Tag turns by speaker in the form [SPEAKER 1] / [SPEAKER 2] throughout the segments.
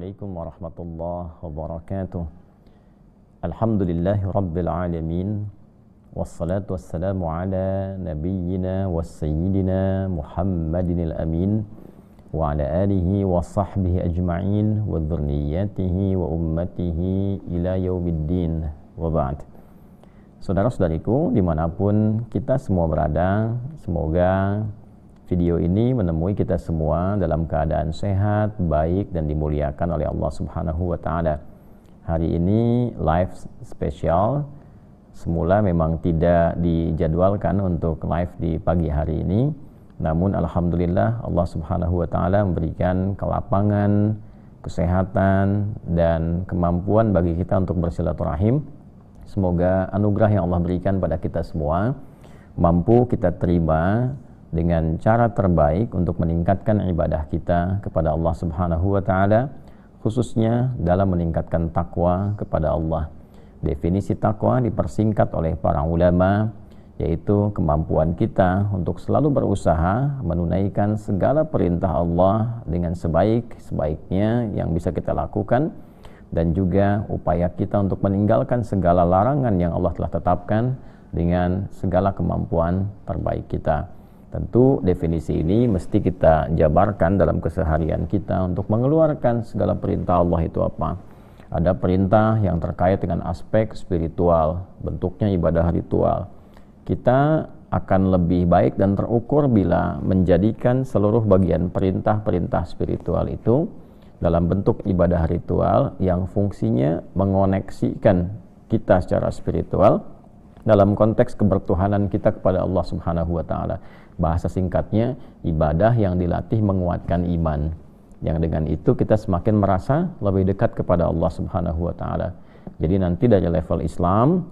[SPEAKER 1] Assalamualaikum warahmatullahi wabarakatuh. Alhamdulillahi rabbil alamin. Wassalatu wassalamu ala nabiyyina wa sayyidina Muhammadinil amin wa ala alihi wa sahbihi ajma'in wa dhurriyyatihi wa ummatihi ila yaumiddin wa ba'd. Saudara-saudariku dimanapun kita semua berada, semoga video ini menemui kita semua dalam keadaan sehat, baik, dan dimuliakan oleh Allah Subhanahu wa Ta'ala. Hari ini live spesial. Semula memang tidak dijadwalkan untuk live di pagi hari ini, namun alhamdulillah Allah Subhanahu wa Ta'ala memberikan kelapangan, kesehatan, dan kemampuan bagi kita untuk bersilaturahim. Semoga anugerah yang Allah berikan pada kita semua mampu kita terima dengan cara terbaik untuk meningkatkan ibadah kita kepada Allah Subhanahu wa Ta'ala, khususnya dalam meningkatkan takwa kepada Allah. Definisi takwa dipersingkat oleh para ulama, yaitu kemampuan kita untuk selalu berusaha menunaikan segala perintah Allah dengan sebaik-baiknya yang bisa kita lakukan, dan juga upaya kita untuk meninggalkan segala larangan yang Allah telah tetapkan dengan segala kemampuan terbaik kita. Tentu definisi ini mesti kita jabarkan dalam keseharian kita untuk mengeluarkan segala perintah Allah itu apa. Ada perintah yang terkait dengan aspek spiritual, bentuknya ibadah ritual. Kita akan lebih baik dan terukur bila menjadikan seluruh bagian perintah-perintah spiritual itu dalam bentuk ibadah ritual yang fungsinya mengoneksikan kita secara spiritual dalam konteks kebertuhanan kita kepada Allah Subhanahu wa Ta'ala. Bahasa singkatnya, ibadah yang dilatih menguatkan iman, yang dengan itu kita semakin merasa lebih dekat kepada Allah Subhanahu wa Ta'ala. Jadi nanti dari level Islam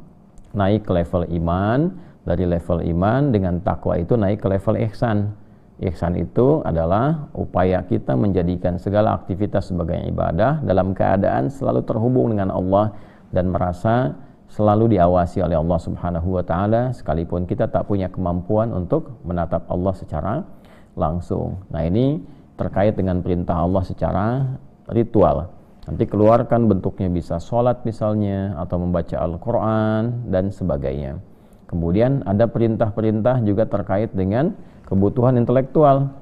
[SPEAKER 1] naik ke level iman, dari level iman dengan takwa itu naik ke level ihsan. Ihsan itu adalah upaya kita menjadikan segala aktivitas sebagai ibadah dalam keadaan selalu terhubung dengan Allah dan merasa selalu diawasi oleh Allah Subhanahu wa Ta'ala, sekalipun kita tak punya kemampuan untuk menatap Allah secara langsung. Nah, ini terkait dengan perintah Allah secara ritual. Nanti keluarkan bentuknya bisa sholat misalnya, atau membaca Al-Quran dan sebagainya. Kemudian ada perintah-perintah juga terkait dengan kebutuhan intelektual.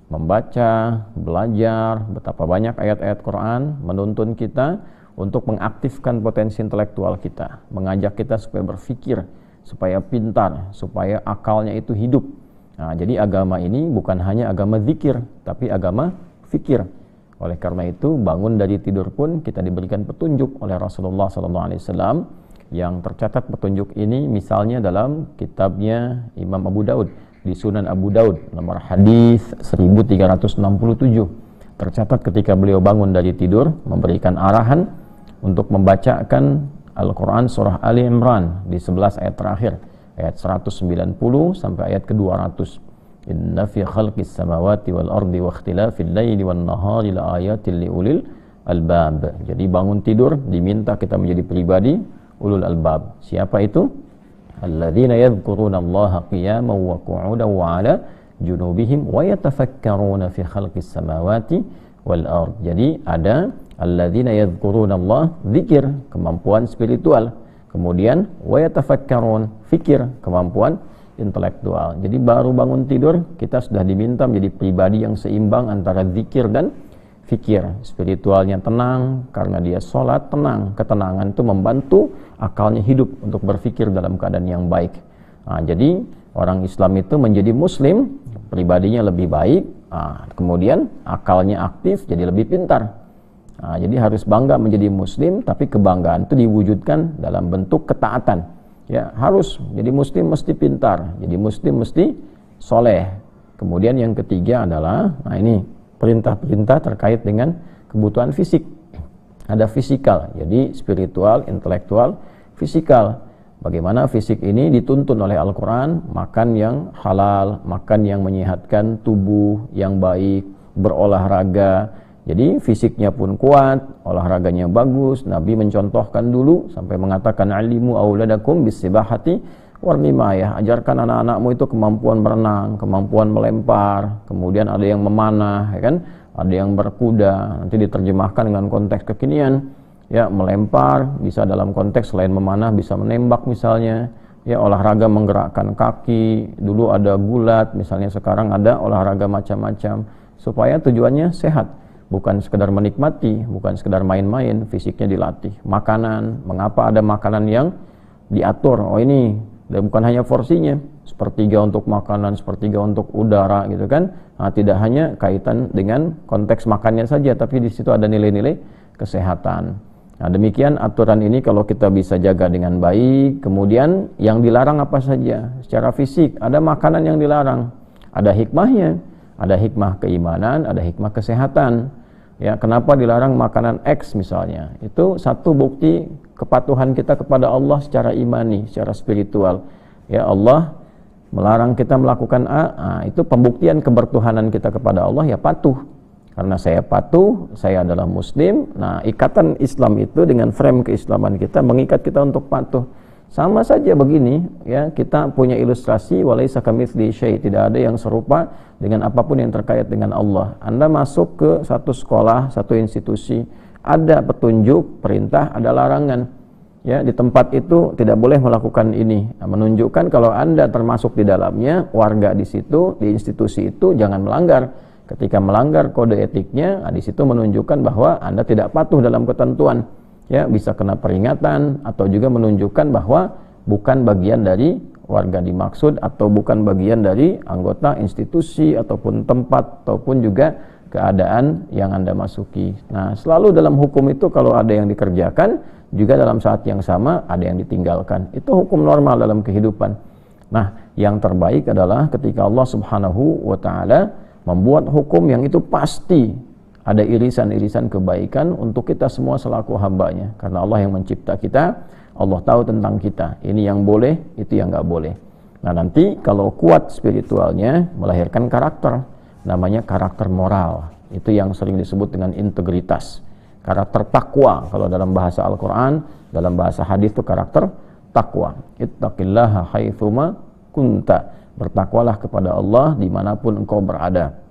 [SPEAKER 1] Membaca, belajar, betapa banyak ayat-ayat Quran menuntun kita untuk mengaktifkan potensi intelektual kita, mengajak kita supaya berpikir, supaya pintar, supaya akalnya itu hidup. Nah, jadi agama ini bukan hanya agama zikir, tapi agama fikir. Oleh karena itu, bangun dari tidur pun kita diberikan petunjuk oleh Rasulullah SAW, yang tercatat petunjuk ini misalnya dalam kitabnya Imam Abu Daud, di Sunan Abu Daud, nomor hadis 1367. Tercatat ketika beliau bangun dari tidur, memberikan arahan untuk membacakan Al-Quran surah Ali Imran di 11 ayat terakhir, ayat 190 sampai ayat ke-200. Inna fi khalqis samawati wal ardi wa ikhtilafil laili wan nahari la ayatil liulil albab. Jadi bangun tidur diminta kita menjadi pribadi ulul albab. Siapa itu? Alladzina yadhkuruna Allaha qiyaman wa qu'udan wa 'ala junubihim wa yatafakkaruna fi khalqis samawati wal ard. Jadi ada alladzina yadhkuruna Allah, zikir, kemampuan spiritual. Kemudian wa yatafakkarun, fikir, kemampuan intelektual. Jadi baru bangun tidur kita sudah diminta menjadi pribadi yang seimbang antara zikir dan fikir. Spiritualnya tenang karena dia sholat, tenang. Ketenangan itu membantu akalnya hidup untuk berfikir dalam keadaan yang baik. Nah, jadi orang Islam itu menjadi muslim, pribadinya lebih baik, kemudian akalnya aktif, jadi lebih pintar. Nah, jadi harus bangga menjadi muslim, tapi kebanggaan itu diwujudkan dalam bentuk ketaatan. Ya, harus jadi muslim mesti pintar, jadi muslim mesti soleh. Kemudian yang ketiga adalah, nah ini perintah-perintah terkait dengan kebutuhan fisik. Ada fisikal, jadi spiritual, intelektual, fisikal. Bagaimana fisik ini dituntun oleh Al-Quran, makan yang halal, makan yang menyehatkan tubuh yang baik, berolahraga. Jadi fisiknya pun kuat, olahraganya bagus. Nabi mencontohkan dulu sampai mengatakan alimu auladakum bisibahati warmimayah. Ajarkan anak-anakmu itu kemampuan berenang, kemampuan melempar, kemudian ada yang memanah, ya kan? ada yang berkuda, nanti diterjemahkan dengan konteks kekinian, ya melempar, bisa dalam konteks selain memanah bisa menembak misalnya, ya olahraga menggerakkan kaki, dulu ada gulat, misalnya sekarang ada olahraga macam-macam, supaya tujuannya sehat, bukan sekedar menikmati, bukan sekedar main-main, fisiknya dilatih. Makanan, mengapa ada makanan yang diatur, oh ini, dan bukan hanya porsinya, sepertiga untuk makanan, sepertiga untuk udara gitu kan. Nah, tidak hanya kaitan dengan konteks makannya saja, tapi di situ ada nilai-nilai kesehatan. Nah, demikian aturan ini kalau kita bisa jaga dengan baik. Kemudian yang dilarang apa saja secara fisik, ada makanan yang dilarang, ada hikmahnya, ada hikmah keimanan, ada hikmah kesehatan. Ya, kenapa dilarang makanan X misalnya? Itu satu bukti kepatuhan kita kepada Allah secara imani, secara spiritual. Ya, Allah melarang kita melakukan A, itu pembuktian kebertuhanan kita kepada Allah, ya patuh. Karena saya patuh, saya adalah muslim. Nah, ikatan Islam itu dengan frame keislaman kita mengikat kita untuk patuh. Sama saja begini, ya, kita punya ilustrasi walaisa kamitsli syai', tidak ada yang serupa dengan apapun yang terkait dengan Allah. Anda masuk ke satu sekolah, satu institusi, ada petunjuk, perintah, ada larangan. Ya, di tempat itu tidak boleh melakukan ini. Nah, menunjukkan kalau Anda termasuk di dalamnya, warga di situ, di institusi itu jangan melanggar. Ketika melanggar kode etiknya, di situ menunjukkan bahwa Anda tidak patuh dalam ketentuan. Ya, bisa kena peringatan atau juga menunjukkan bahwa bukan bagian dari warga dimaksud atau bukan bagian dari anggota institusi ataupun tempat ataupun juga keadaan yang Anda masuki. Nah, selalu dalam hukum itu kalau ada yang dikerjakan, juga dalam saat yang sama ada yang ditinggalkan. Itu hukum normal dalam kehidupan. Nah, yang terbaik adalah ketika Allah Subhanahu wa taala membuat hukum yang itu pasti ada irisan-irisan kebaikan untuk kita semua selaku hambanya. Karena Allah yang mencipta kita, Allah tahu tentang kita. Ini yang boleh, itu yang nggak boleh. Nah, nanti kalau kuat spiritualnya melahirkan karakter, namanya karakter moral. Itu yang sering disebut dengan integritas. Karakter takwa, kalau dalam bahasa Al-Quran, dalam bahasa hadis itu karakter takwa. Ittaqillaha haitsuma kunta. Bertakwalah kepada Allah dimanapun engkau berada.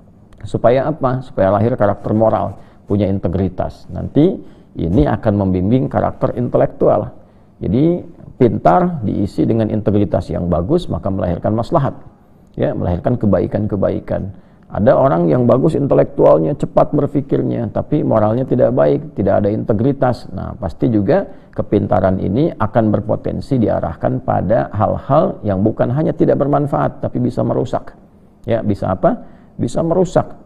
[SPEAKER 1] Supaya apa? Supaya lahir karakter moral, punya integritas. Nanti ini akan membimbing karakter intelektual. Jadi pintar diisi dengan integritas yang bagus, maka melahirkan maslahat, ya, melahirkan kebaikan-kebaikan. Ada orang yang bagus intelektualnya, cepat berpikirnya, tapi moralnya tidak baik, tidak ada integritas. Nah, pasti juga kepintaran ini akan berpotensi diarahkan pada hal-hal yang bukan hanya tidak bermanfaat, tapi bisa merusak. Ya, bisa apa? Bisa merusak,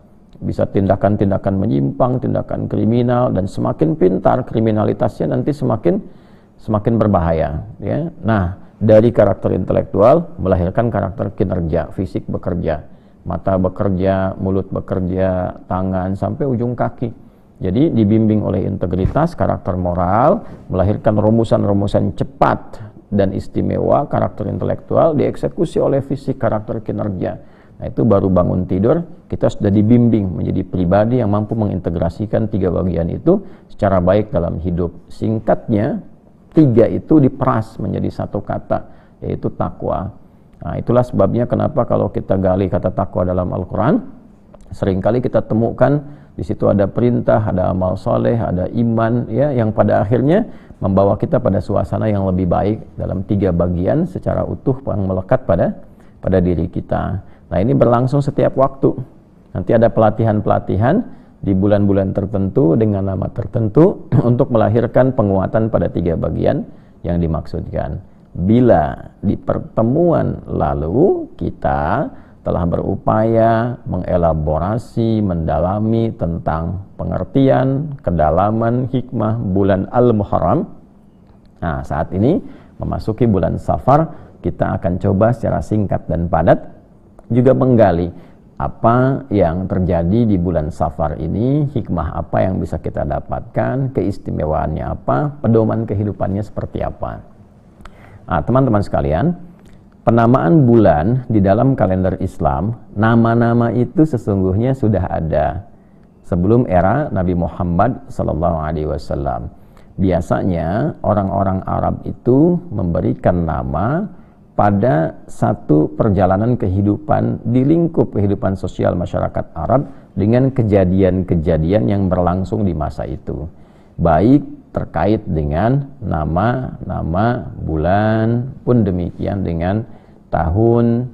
[SPEAKER 1] bisa tindakan-tindakan menyimpang, tindakan kriminal, dan semakin pintar kriminalitasnya nanti semakin berbahaya. Ya. Nah, dari karakter intelektual melahirkan karakter kinerja, fisik bekerja, mata bekerja, mulut bekerja, tangan sampai ujung kaki. Jadi dibimbing oleh integritas, karakter moral, melahirkan rumusan-rumusan cepat dan istimewa karakter intelektual, dieksekusi oleh fisik karakter kinerja. Nah, itu baru bangun tidur, kita sudah dibimbing menjadi pribadi yang mampu mengintegrasikan tiga bagian itu secara baik dalam hidup. Singkatnya, tiga itu diperas menjadi satu kata, yaitu takwa. Nah, itulah sebabnya kenapa kalau kita gali kata takwa dalam Al-Quran, seringkali kita temukan di situ ada perintah, ada amal soleh, ada iman, ya, yang pada akhirnya membawa kita pada suasana yang lebih baik dalam tiga bagian secara utuh yang melekat pada diri kita. Nah, ini berlangsung setiap waktu. Nanti ada pelatihan-pelatihan di bulan-bulan tertentu dengan nama tertentu untuk melahirkan penguatan pada tiga bagian yang dimaksudkan. Bila di pertemuan lalu kita telah berupaya mengelaborasi, mendalami tentang pengertian, kedalaman, hikmah bulan Al-Muharram. Nah, saat ini memasuki bulan Safar, kita akan coba secara singkat dan padat juga menggali apa yang terjadi di bulan Safar ini, hikmah apa yang bisa kita dapatkan, keistimewaannya apa, pedoman kehidupannya seperti apa. Nah, teman-teman sekalian, penamaan bulan di dalam kalender Islam, nama-nama itu sesungguhnya sudah ada sebelum era Nabi Muhammad SAW. Biasanya orang-orang Arab itu memberikan nama pada satu perjalanan kehidupan di lingkup kehidupan sosial masyarakat Arab dengan kejadian-kejadian yang berlangsung di masa itu, baik terkait dengan nama bulan, pun demikian dengan tahun.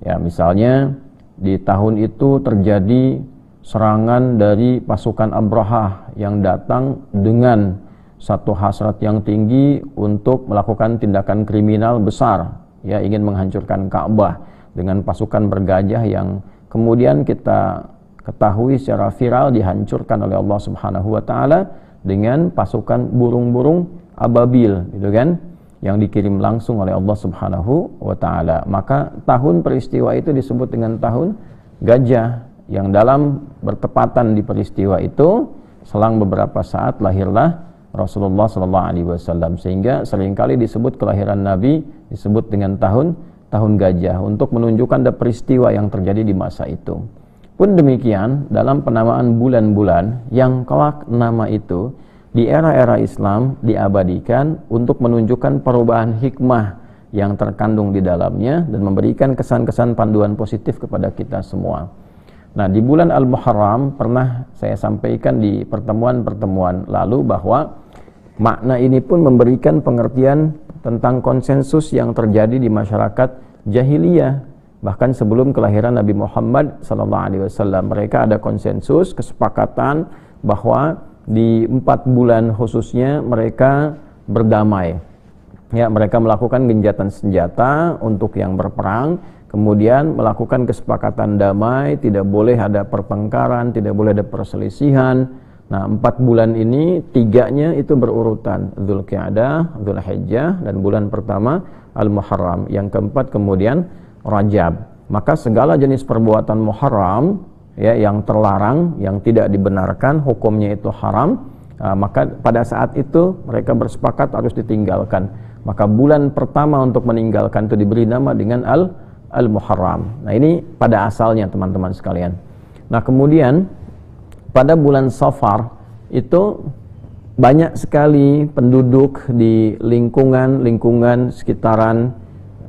[SPEAKER 1] Ya, misalnya di tahun itu terjadi serangan dari pasukan Abrahah yang datang dengan satu hasrat yang tinggi untuk melakukan tindakan kriminal besar, ya, ingin menghancurkan Ka'bah dengan pasukan bergajah yang kemudian kita ketahui secara viral dihancurkan oleh Allah Subhanahu wa taala dengan pasukan burung-burung ababil, gitu kan, yang dikirim langsung oleh Allah Subhanahu wa taala. Maka tahun peristiwa itu disebut dengan tahun gajah, yang dalam bertepatan di peristiwa itu selang beberapa saat lahirlah Rasulullah sallallahu alaihi wasallam, sehingga seringkali disebut kelahiran Nabi disebut dengan tahun gajah untuk menunjukkan ada peristiwa yang terjadi di masa itu. Pun demikian dalam penamaan bulan-bulan yang kelak nama itu di era-era Islam diabadikan untuk menunjukkan perubahan hikmah yang terkandung di dalamnya dan memberikan kesan-kesan panduan positif kepada kita semua. Nah, di bulan Al-Muharram pernah saya sampaikan di pertemuan-pertemuan lalu bahwa makna ini pun memberikan pengertian tentang konsensus yang terjadi di masyarakat jahiliyah. Bahkan sebelum kelahiran Nabi Muhammad SAW, mereka ada konsensus, kesepakatan bahwa di 4 bulan khususnya mereka berdamai. Ya, mereka melakukan genjatan senjata untuk yang berperang, kemudian melakukan kesepakatan damai, tidak boleh ada pertengkaran, tidak boleh ada perselisihan. Nah, 4 bulan ini 3-nya itu berurutan, Dzulqa'dah, Dzulhijjah, dan bulan pertama Al-Muharram. Yang keempat kemudian Rajab. Maka segala jenis perbuatan Muharram, ya, yang terlarang, yang tidak dibenarkan, hukumnya itu haram, maka pada saat itu mereka bersepakat harus ditinggalkan. Maka bulan pertama untuk meninggalkan itu diberi nama dengan Al-Muharram. Nah, ini pada asalnya teman-teman sekalian. Nah, kemudian pada bulan Safar itu banyak sekali penduduk di lingkungan sekitaran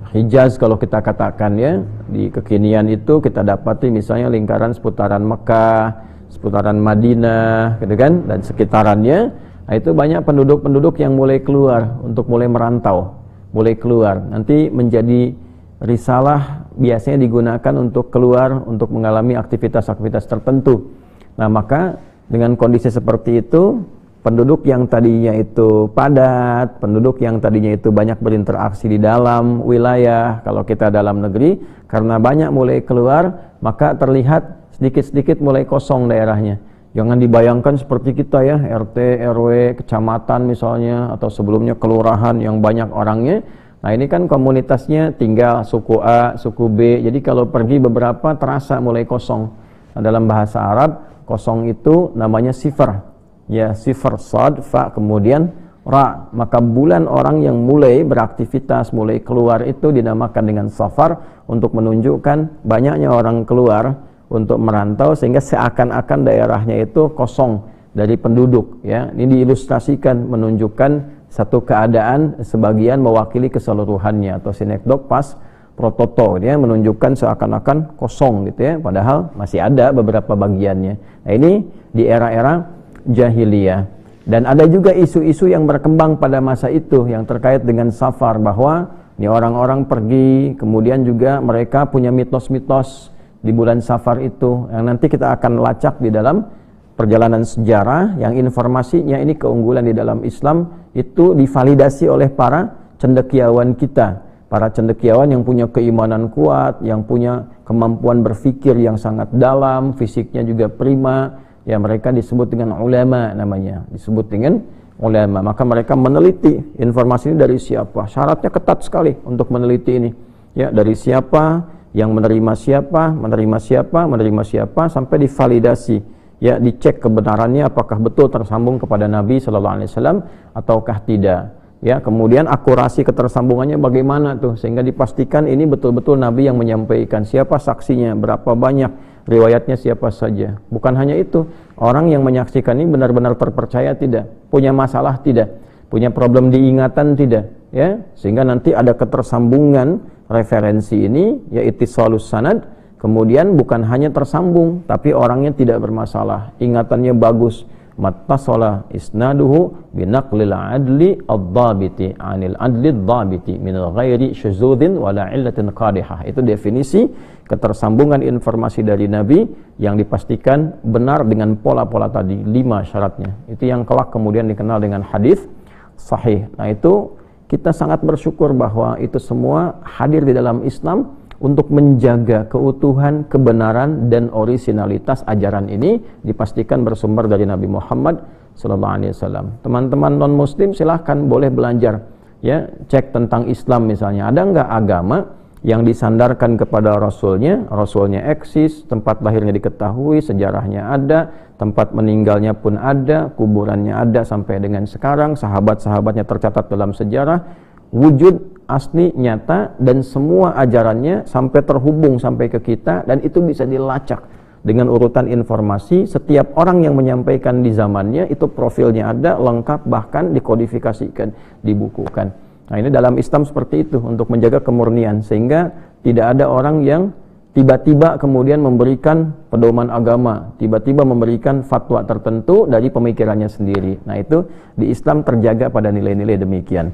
[SPEAKER 1] Hijaz, kalau kita katakan, ya, di kekinian itu kita dapati misalnya lingkaran seputaran Mekah, seputaran Madinah, gitu kan, dan sekitarannya. Nah, itu banyak penduduk-penduduk yang mulai keluar untuk mulai merantau, mulai keluar. Nanti menjadi risalah biasanya digunakan untuk keluar untuk mengalami aktivitas-aktivitas tertentu. Nah, maka dengan kondisi seperti itu, penduduk yang tadinya itu padat, penduduk yang tadinya itu banyak berinteraksi di dalam wilayah, kalau kita dalam negeri, karena banyak mulai keluar, maka terlihat sedikit-sedikit mulai kosong daerahnya. Jangan dibayangkan seperti kita, ya, RT, RW, kecamatan misalnya, atau sebelumnya kelurahan yang banyak orangnya. Nah, ini kan komunitasnya tinggal suku A, suku B, jadi kalau pergi beberapa terasa mulai kosong. Nah, dalam bahasa Arab, kosong itu namanya sifar. Ya, sifar, sad, fa, kemudian ra. Maka bulan orang yang mulai beraktivitas, mulai keluar itu dinamakan dengan Safar untuk menunjukkan banyaknya orang keluar untuk merantau, sehingga seakan-akan daerahnya itu kosong dari penduduk, ya. Ini diilustrasikan menunjukkan satu keadaan sebagian mewakili keseluruhannya, atau sinekdok pas prototo, ya, menunjukkan seakan-akan kosong, gitu, ya, padahal masih ada beberapa bagiannya. Nah, ini di era-era jahiliyah. Dan ada juga isu-isu yang berkembang pada masa itu yang terkait dengan Safar, bahwa ini orang-orang pergi, kemudian juga mereka punya mitos-mitos di bulan Safar itu yang nanti kita akan lacak di dalam perjalanan sejarah, yang informasinya ini keunggulan di dalam Islam itu divalidasi oleh para cendekiawan kita, para cendekiawan yang punya keimanan kuat, yang punya kemampuan berpikir yang sangat dalam, fisiknya juga prima. Ya, mereka disebut dengan ulama namanya, disebut dengan ulama. Maka mereka meneliti informasi ini dari siapa. Syaratnya ketat sekali untuk meneliti ini. Ya, dari siapa, yang menerima siapa, sampai divalidasi. Ya, dicek kebenarannya apakah betul tersambung kepada Nabi sallallahu alaihi wasallam ataukah tidak. Ya, kemudian akurasi ketersambungannya bagaimana tuh, sehingga dipastikan ini betul-betul Nabi yang menyampaikan. Siapa saksinya, berapa banyak, riwayatnya siapa saja. Bukan hanya itu, orang yang menyaksikan ini benar-benar terpercaya tidak, punya masalah tidak, punya problem diingatan tidak, ya, sehingga nanti ada ketersambungan referensi ini, yaitu ittisalus sanad, kemudian bukan hanya tersambung, tapi orangnya tidak bermasalah, ingatannya bagus. Mattasala isnaduhu binaqlil adli ad-dhabiti anil adli ad-dhabiti min ghairi syuzudzin wala illatin qadihah. Itu definisi ketersambungan informasi dari Nabi yang dipastikan benar dengan pola-pola tadi, 5 syaratnya. Itu yang kelak kemudian dikenal dengan hadis sahih. Nah, itu kita sangat bersyukur bahwa itu semua hadir di dalam Islam untuk menjaga keutuhan, kebenaran dan orisinalitas ajaran ini dipastikan bersumber dari Nabi Muhammad SAW. Teman-teman non muslim silahkan boleh belajar, ya, cek tentang Islam misalnya. Ada nggak agama yang disandarkan kepada Rasulnya eksis, tempat lahirnya diketahui, sejarahnya ada, tempat meninggalnya pun ada, kuburannya ada sampai dengan sekarang, sahabat-sahabatnya tercatat dalam sejarah, wujud asli, nyata, dan semua ajarannya sampai terhubung sampai ke kita, dan itu bisa dilacak dengan urutan informasi. Setiap orang yang menyampaikan di zamannya itu profilnya ada, lengkap, bahkan dikodifikasikan, dibukukan. Nah, ini dalam Islam seperti itu untuk menjaga kemurnian, sehingga tidak ada orang yang tiba-tiba kemudian memberikan pedoman agama, tiba-tiba memberikan fatwa tertentu dari pemikirannya sendiri. Nah, itu di Islam terjaga pada nilai-nilai demikian.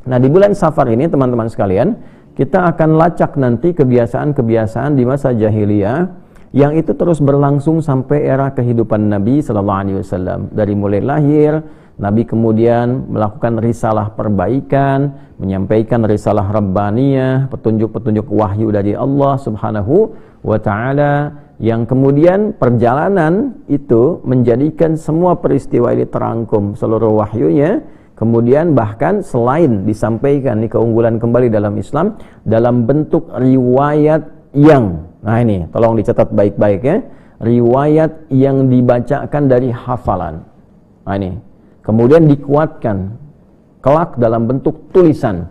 [SPEAKER 1] Nah, di bulan Safar ini teman-teman sekalian, kita akan lacak nanti kebiasaan-kebiasaan di masa jahiliyah yang itu terus berlangsung sampai era kehidupan Nabi SAW. Dari mulai lahir, Nabi kemudian melakukan risalah perbaikan, menyampaikan risalah rabbaniyah, petunjuk-petunjuk wahyu dari Allah Subhanahu wa Ta'ala, yang kemudian perjalanan itu menjadikan semua peristiwa ini terangkum seluruh wahyunya. Kemudian bahkan selain disampaikan, ini keunggulan kembali dalam Islam, dalam bentuk riwayat yang, nah ini tolong dicatat baik-baik ya, riwayat yang dibacakan dari hafalan. Nah ini, kemudian dikuatkan kelak dalam bentuk tulisan.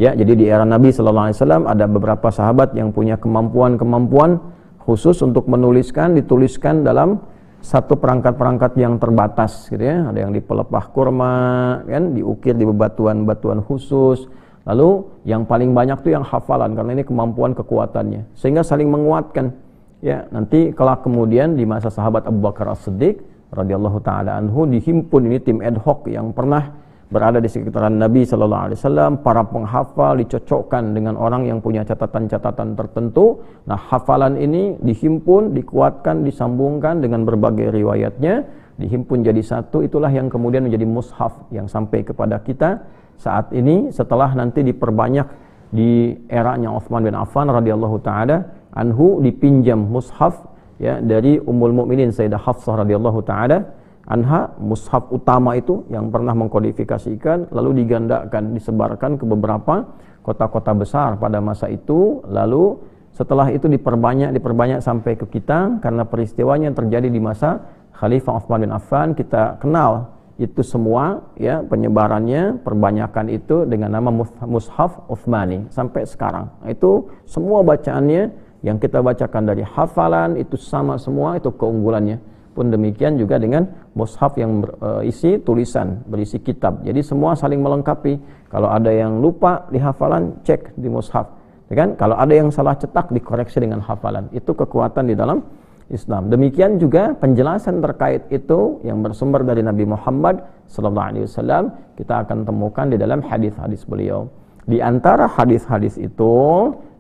[SPEAKER 1] Ya, jadi di era Nabi SAW ada beberapa sahabat yang punya kemampuan-kemampuan khusus untuk menuliskan, dituliskan dalam satu perangkat-perangkat yang terbatas gitu ya. Ada yang di pelepah kurma kan, diukir di bebatuan-batuan khusus. Lalu yang paling banyak tuh yang hafalan, karena ini kemampuan kekuatannya, sehingga saling menguatkan. Ya, nanti kelak kemudian di masa sahabat Abu Bakar As-Siddiq radhiyallahu taala anhu dihimpun ini tim ad hoc yang pernah berada di sekitaran Nabi SAW, para penghafal dicocokkan dengan orang yang punya catatan-catatan tertentu. Nah, hafalan ini dihimpun, dikuatkan, disambungkan dengan berbagai riwayatnya, dihimpun jadi satu. Itulah yang kemudian menjadi mushaf yang sampai kepada kita saat ini, setelah nanti diperbanyak di eranya Utsman bin Affan radhiyallahu taala anhu, dipinjam mushaf ya dari Ummul Mukminin Sayyidah Hafsah radhiyallahu taala anha, mushaf utama itu yang pernah mengkodifikasikan, lalu digandakan, disebarkan ke beberapa kota-kota besar pada masa itu. Lalu setelah itu diperbanyak sampai ke kita, karena peristiwanya yang terjadi di masa Khalifah Utsman bin Affan. Kita kenal itu semua ya, penyebarannya, perbanyakan itu dengan nama mushaf Utsmani sampai sekarang. Nah, itu semua bacaannya yang kita bacakan dari hafalan itu sama semua, itu keunggulannya. Pun demikian juga dengan mushaf yang berisi tulisan, berisi kitab. Jadi semua saling melengkapi. Kalau ada yang lupa di hafalan, cek di mushaf. Ya kan? Kalau ada yang salah cetak, dikoreksi dengan hafalan. Itu kekuatan di dalam Islam. Demikian juga penjelasan terkait itu yang bersumber dari Nabi Muhammad SAW, kita akan temukan di dalam hadis-hadis beliau. Di antara hadis-hadis itu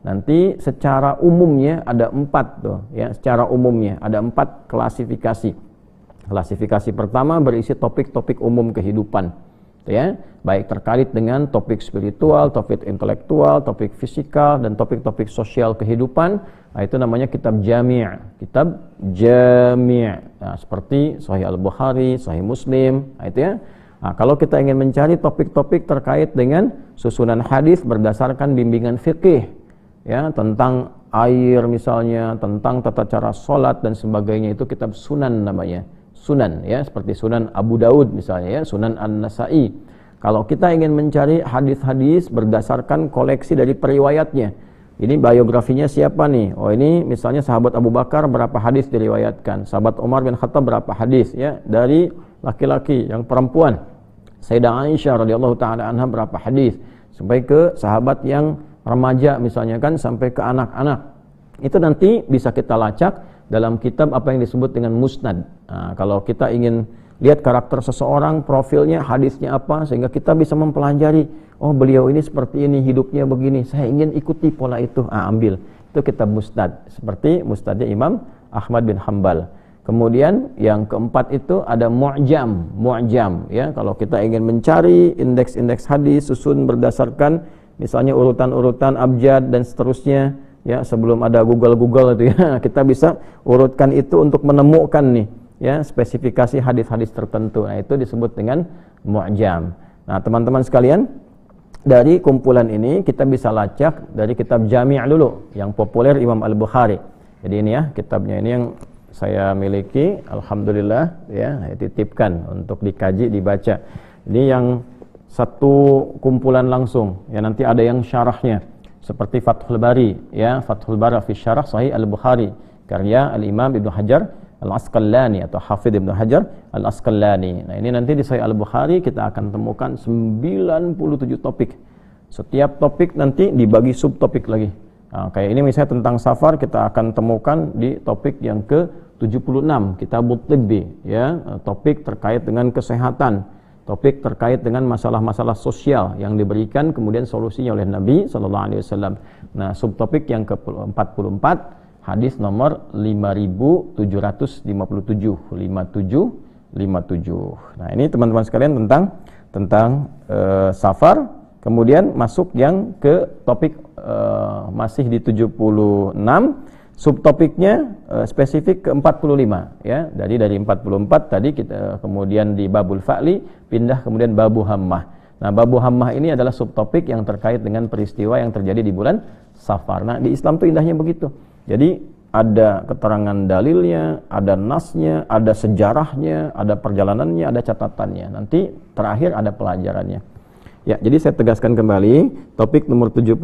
[SPEAKER 1] nanti secara umumnya ada 4 tuh ya, secara umumnya ada 4 klasifikasi. Klasifikasi pertama berisi topik-topik umum kehidupan ya, baik terkait dengan topik spiritual, topik intelektual, topik fisikal, dan topik-topik sosial kehidupan. Nah, itu namanya kitab jami', kitab jami'. Nah, seperti Sahih Al-Bukhari, Sahih Muslim, nah, itu ya. Nah, kalau kita ingin mencari topik-topik terkait dengan susunan hadis berdasarkan bimbingan fikih ya, tentang air misalnya, tentang tata cara sholat dan sebagainya, itu kitab sunan namanya, sunan ya, seperti sunan Abu Daud misalnya ya, sunan An-Nasai. Kalau kita ingin mencari hadis-hadis berdasarkan koleksi dari periwayatnya, ini biografinya siapa nih? Oh, ini misalnya sahabat Abu Bakar berapa hadis diriwayatkan, sahabat Umar bin Khattab berapa hadis ya, dari laki-laki, yang perempuan Sayyidah Aisyah radhiyallahu taala anha berapa hadis, sampai ke sahabat yang remaja misalnya kan, sampai ke anak-anak. Itu nanti bisa kita lacak dalam kitab apa yang disebut dengan musnad. Nah, kalau kita ingin lihat karakter seseorang, profilnya, hadisnya apa, sehingga kita bisa mempelajari, oh beliau ini seperti ini, hidupnya begini, saya ingin ikuti pola itu. Ambil. Itu kitab musnad, seperti musnadnya Imam Ahmad bin Hanbal. Kemudian yang keempat itu ada mu'jam, ya. Kalau kita ingin mencari indeks-indeks hadis susun berdasarkan misalnya urutan-urutan abjad dan seterusnya, ya, sebelum ada Google itu ya, kita bisa urutkan itu untuk menemukan nih, ya, spesifikasi hadis-hadis tertentu. Nah, itu disebut dengan mu'jam. Nah, teman-teman sekalian, dari kumpulan ini kita bisa lacak dari kitab Jami' dulu yang populer Imam Al-Bukhari. Jadi ini ya, kitabnya ini yang saya miliki, alhamdulillah, ya, titipkan untuk dikaji, dibaca. Ini yang satu kumpulan langsung, ya, nanti ada yang syarahnya seperti Fathul Bari, ya, Fathul Bari fi Syarah Sahih Al-Bukhari karya Al-Imam Ibnu Hajar Al-Asqalani atau Hafidh Ibnu Hajar Al-Asqalani. Nah, ini nanti di Sahih Al-Bukhari kita akan temukan 97 topik. Setiap topik nanti dibagi subtopik lagi. Nah, kayak ini misalnya tentang safar, kita akan temukan di topik yang ke-76, Kitabut Tibbi, ya, topik terkait dengan kesehatan, topik terkait dengan masalah-masalah sosial yang diberikan kemudian solusinya oleh Nabi sallallahu alaihi wasallam. Nah, subtopik yang ke-44, hadis nomor 5757, 5757. Nah, ini teman-teman sekalian tentang safar. Kemudian masuk yang ke topik masih di 76, subtopiknya spesifik ke 45, ya. Dari 44 tadi kita kemudian di babul fa'li pindah kemudian babu hammah. Nah, babu hammah ini adalah subtopik yang terkait dengan peristiwa yang terjadi di bulan Safar. Nah, di Islam tuh indahnya begitu. Jadi ada keterangan dalilnya, ada nasnya, ada sejarahnya, ada perjalanannya, ada catatannya. Nanti terakhir ada pelajarannya. Ya, jadi saya tegaskan kembali, topik nomor 76